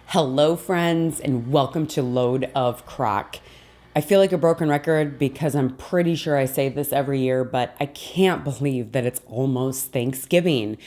Hello, friends, and welcome to Load of Crock. I feel like a broken record because I'm pretty sure I say this every year, but I can't believe that it's almost Thanksgiving.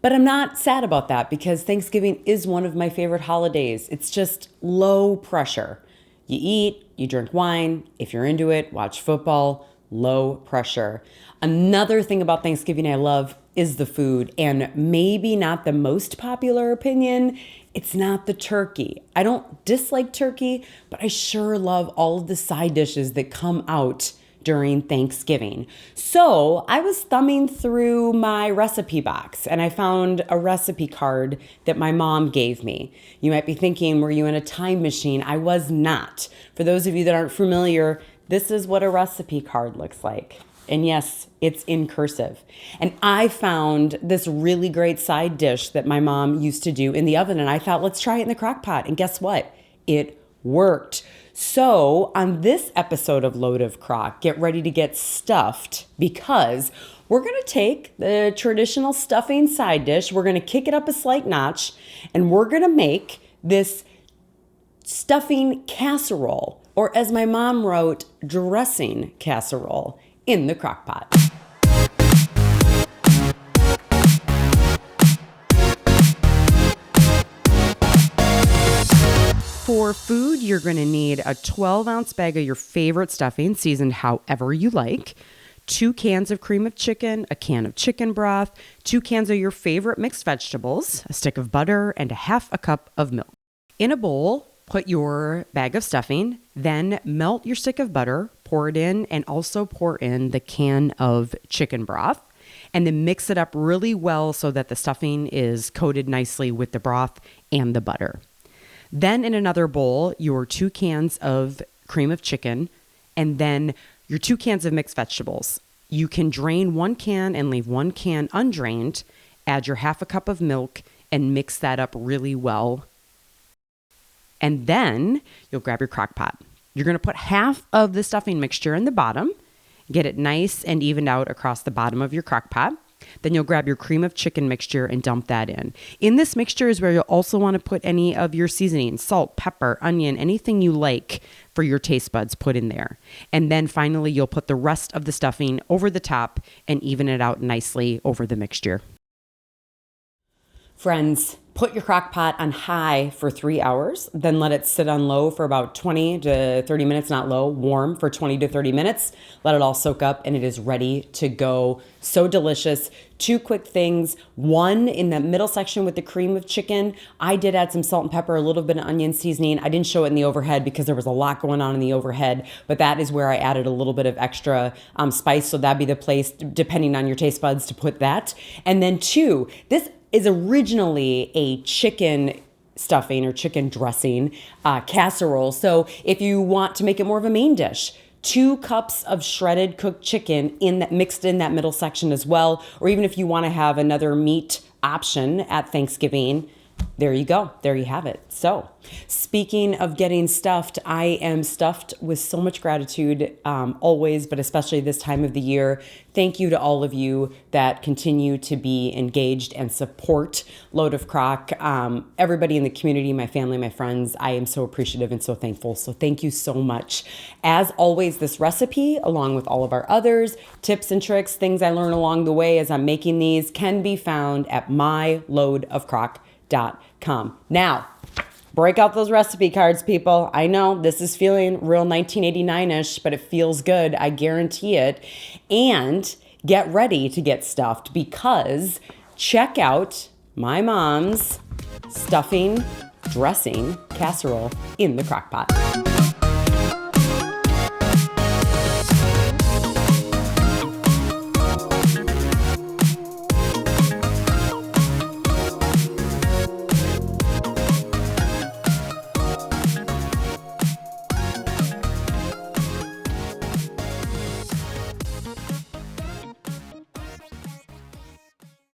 But I'm not sad about that because Thanksgiving is one of my favorite holidays. It's just low pressure. You eat, you drink wine. If you're into it, watch football. Low pressure. Another thing about Thanksgiving I love is the food, and maybe not the most popular opinion, it's not the turkey. I don't dislike turkey, but I sure love all of the side dishes that come out during Thanksgiving. So I was thumbing through my recipe box and I found a recipe card that my mom gave me. You might be thinking, were you in a time machine? I was not. For those of you that aren't familiar, this is what a recipe card looks like. And yes, it's in cursive. And I found this really great side dish that my mom used to do in the oven. And I thought, let's try it in the crock pot. And guess what? It worked. So on this episode of Load of Crock, get ready to get stuffed because we're going to take the traditional stuffing side dish. We're going to kick it up a slight notch and we're going to make this stuffing casserole, or as my mom wrote, dressing casserole in the crock pot. For food, you're going to need a 12-ounce bag of your favorite stuffing, seasoned however you like, 2 cans of cream of chicken, a can of chicken broth, 2 cans of your favorite mixed vegetables, a stick of butter, and a half a cup of milk. In a bowl, put your bag of stuffing, then melt your stick of butter, pour it in, and also pour in the can of chicken broth, and then mix it up really well so that the stuffing is coated nicely with the broth and the butter. Then in another bowl, your 2 cans of cream of chicken, and then your 2 cans of mixed vegetables. You can drain 1 can and leave 1 can undrained, add your half a cup of milk, and mix that up really well. And then you'll grab your crock pot. You're going to put half of the stuffing mixture in the bottom, get it nice and evened out across the bottom of your crock pot. Then you'll grab your cream of chicken mixture and dump that in. In this mixture is where you'll also want to put any of your seasonings, salt, pepper, onion, anything you like for your taste buds, put in there. And then finally, you'll put the rest of the stuffing over the top and even it out nicely over the mixture. Friends, put your crock pot on high for 3 hours, then let it sit on low for about 20 to 30 minutes, not low, warm for 20 to 30 minutes. Let it all soak up and it is ready to go. So delicious. 2 quick things. One, in the middle section with the cream of chicken, I did add some salt and pepper, a little bit of onion seasoning. I didn't show it in the overhead because there was a lot going on in the overhead, but that is where I added a little bit of extra spice. So that'd be the place, depending on your taste buds, to put that. And then 2, this is originally a chicken stuffing or chicken dressing casserole. So if you want to make it more of a main dish, 2 cups of shredded cooked chicken mixed in that middle section as well. Or even if you want to have another meat option at Thanksgiving, there you go. There you have it. So speaking of getting stuffed, I am stuffed with so much gratitude always, but especially this time of the year. Thank you to all of you that continue to be engaged and support Load of Crock. Everybody in the community, my family, my friends, I am so appreciative and so thankful. So thank you so much. As always, this recipe, along with all of our others, tips and tricks, things I learn along the way as I'm making these, can be found at myloadofcrock.com. Now, break out those recipe cards, people. I know this is feeling real 1989-ish, but it feels good. I guarantee it. And get ready to get stuffed because check out my mom's stuffing dressing casserole in the crock pot.